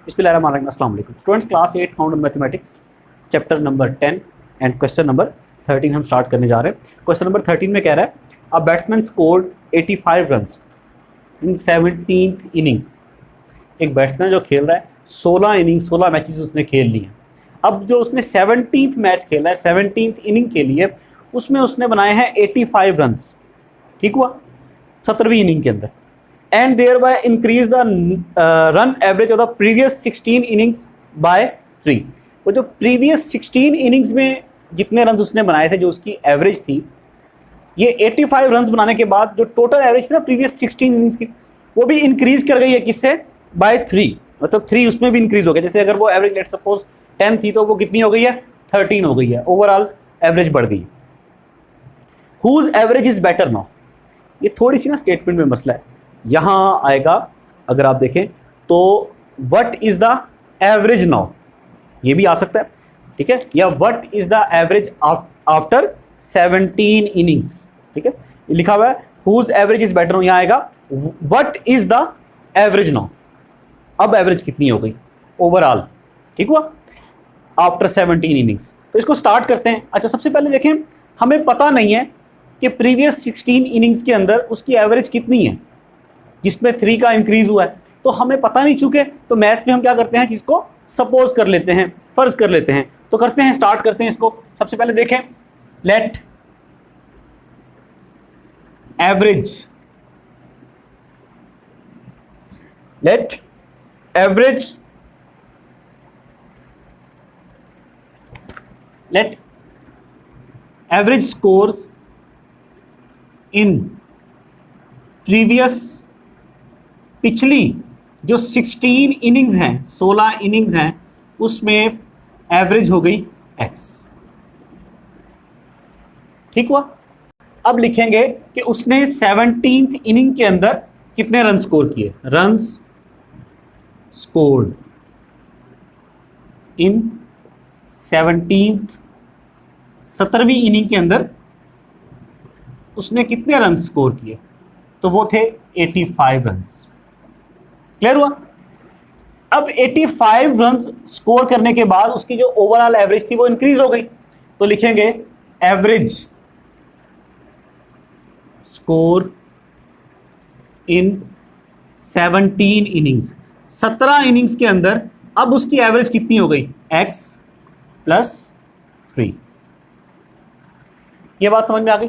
बिस्मिल्लाहिर्रहमानिर्रहीम। अस्सलाम वालेकुम students, class 8 count mathematics chapter number 10 and question number 13 हम स्टार्ट करने जा रहे हैं। क्वेश्चन नंबर 13 में कह रहा है a batsman scored 85 runs in 17th innings. एक बैट्समैन जो खेल रहा है 16 मैचेस उसने खेल लिए। अब जो उसने 17th मैच खेला है 17th इनिंग के लिए उसमें उसने बनाए हैं 85 रन्स। ठीक हुआ 17वीं इनिंग के अंदर। And thereby increase the run average of the previous 16 innings by 3। वो जो प्रीवियस 16 इनिंग्स में जितने रन उसने बनाए थे, जो उसकी एवरेज थी, ये 85 रन बनाने के बाद जो टोटल एवरेज थी ना प्रीवियस 16 इनिंग्स की, वो भी इंक्रीज कर गई है। किससे? बाय 3। मतलब 3 उसमें भी इंक्रीज हो गया। जैसे अगर वो एवरेज लेट सपोज 10 थी तो वो कितनी हो गई है? 13 हो गई है। ओवरऑल एवरेज बढ़ गई। Whose average is better now. ये थोड़ी सी ना स्टेटमेंट में मसला है। यहाँ आएगा अगर आप देखें तो what is the average now, ये भी आ सकता है। ठीक है, या what is the average after 17 innings. ठीक है, ये लिखा हुआ है whose average is better now. यहाँ आएगा what is the average now. अब एवरेज कितनी हो गई ओवरऑल? ठीक हुआ आफ्टर 17 इनिंग्स। तो इसको स्टार्ट करते हैं। अच्छा, सबसे पहले देखें, हमें पता नहीं है कि प्रीवियस 16 इनिंग्स के अंदर उसकी एवरेज कितनी है, जिसमें 3 का इंक्रीज हुआ है। तो हमें पता नहीं चुके, तो मैथ्स में हम क्या करते हैं, जिसको सपोज कर लेते हैं, फर्ज कर लेते हैं। तो करते हैं, स्टार्ट करते हैं इसको। सबसे पहले देखें, let average scores in previous, पिछली जो 16 इनिंग्स हैं, 16 इनिंग्स हैं, उसमें एवरेज हो गई x। ठीक हुआ। अब लिखेंगे कि उसने 17th इनिंग के अंदर कितने रन स्कोर किए। रन्स स्कोर्ड इन 17वीं इनिंग के अंदर उसने कितने रन स्कोर किए, तो वो थे 85 रन्स। क्लियर हुआ। अब 85 रन्स स्कोर करने के बाद उसकी जो ओवरऑल एवरेज थी वो इंक्रीज हो गई। तो लिखेंगे average score in 17 innings. 17 innings के अंदर अब उसकी एवरेज कितनी हो गई? x + 3। ये बात समझ में आ गई।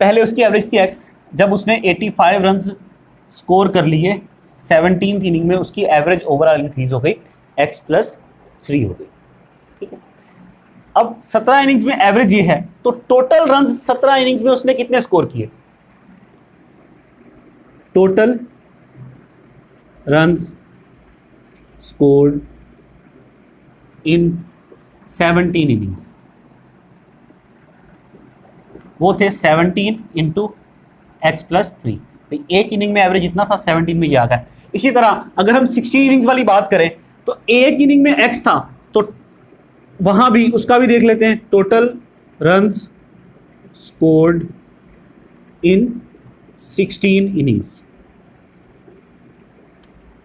पहले उसकी एवरेज थी x, जब उसने 85 रन स्कोर कर लिए 17th इनिंग में, उसकी एवरेज ओवरऑल इंक्रीज हो गई, x + 3 हो गई। ठीक है। अब 17 इनिंग्स में एवरेज ये है, तो टोटल रन 17 इनिंग्स में उसने कितने स्कोर किए? Total runs scored in 17 innings, वो थे 17 × x + 3। भाई एक इनिंग में एवरेज इतना था, 17 में ये आ गया। इसी तरह अगर हम 16 इनिंग्स वाली बात करें तो एक इनिंग में x था, तो वहां भी उसका भी देख लेते हैं। Total runs scored in 16 innings,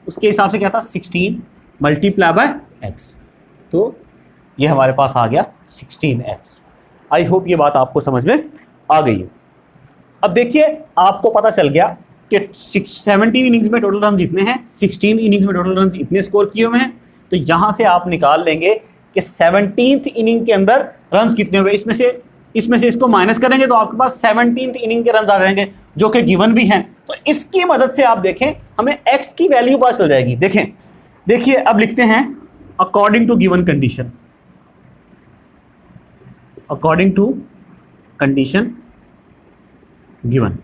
उसके हिसाब से क्या था? 16 × x। तो ये हमारे पास आ गया 16x। आई होप ये बात आपको समझ में आ गई है। अब देखिए, आपको पता चल गया कि 17 इनिंग्स में टोटल रन इतने हैं, 16 इनिंग्स में टोटल रन इतने स्कोर किए हुए हैं। तो यहां से आप निकाल लेंगे कि 17th इनिंग के अंदर रन कितने हुए। इसमें से इसको माइनस करेंगे तो आपके पास 17th इनिंग के रन आ जाएंगे, जो कि गिवन भी हैं। तो इसकी मदद से आप देखें, हमें x की वैल्यू पता चल जाएगी। देखिए अब लिखते हैं according to given condition. According to condition given,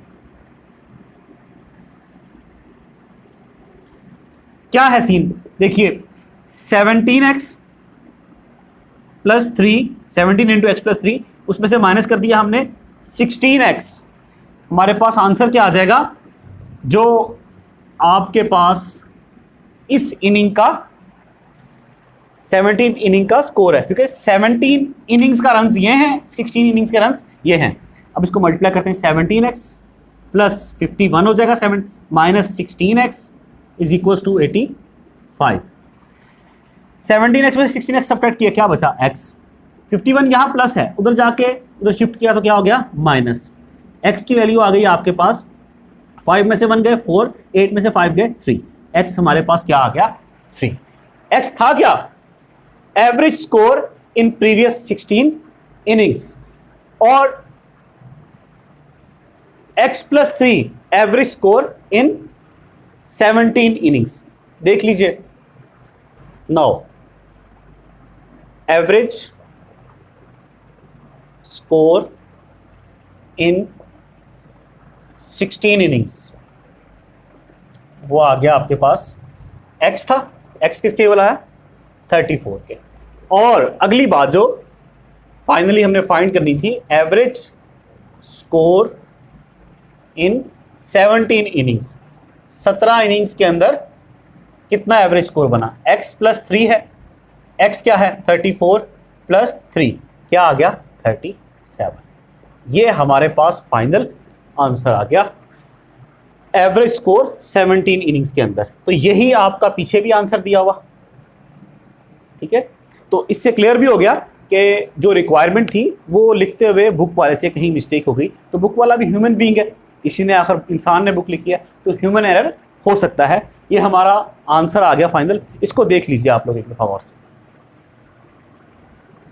क्या है सीन? देखिए 17x + 3, 17 × x + 3, उसमें से माइनस कर दिया हमने 16x। हमारे पास आंसर क्या आ जाएगा? जो आपके पास इस इनिंग का 17th इनिंग का स्कोर है, क्योंकि 17 इनिंग्स का रन्स ये हैं, 16 इनिंग्स के रन्स ये हैं। अब इसको मल्टीप्लाई करते हैं, 17x + 51 हो जाएगा, 7 - 16x = 85। 5। 17x में से 16x सब्ट्रैक्ट किया, क्या बचा x। 51 यहाँ प्लस है, उधर जाके उधर शिफ्ट किया तो क्या हो गया माइनस। x की वैल्यू आ गई आपके पास, 5 में से 1 गए 4, 8 में से 5 गए 3, x हमारे पास क्या आ गया 3। x था क्या, average score in previous 16 innings, और x plus 3 average score in 17 innings. देख लीजिए, now average score in 16 innings, वो आ गया आपके पास, x था, x किसके वाला है 34 के। और अगली बात जो फाइनली हमने फाइंड करनी थी, average score in 17 innings, 17 innings के अंदर कितना एवरेज स्कोर बना, x प्लस 3 है, x क्या है 34 प्लस 3 क्या आ गया 37। ये हमारे पास फाइनल आंसर आ गया, एवरेज स्कोर 17 इनिंग्स के अंदर। तो यही आपका पीछे भी आंसर दिया हुआ, ठीक है। तो इससे क्लियर भी हो गया कि जो रिक्वायरमेंट थी वो लिखते हुए बुक वाले से कहीं मिस्टेक हो गई, तो बुक वाला भी ह्यूमन बीइंग है, किसी ने आखिर इंसान ने बुक लिखी है, तो ह्यूमन एरर हो सकता है। ये हमारा आंसर आ गया फाइनल, इसको देख लीजिए आप लोग एक दफ़ा और से।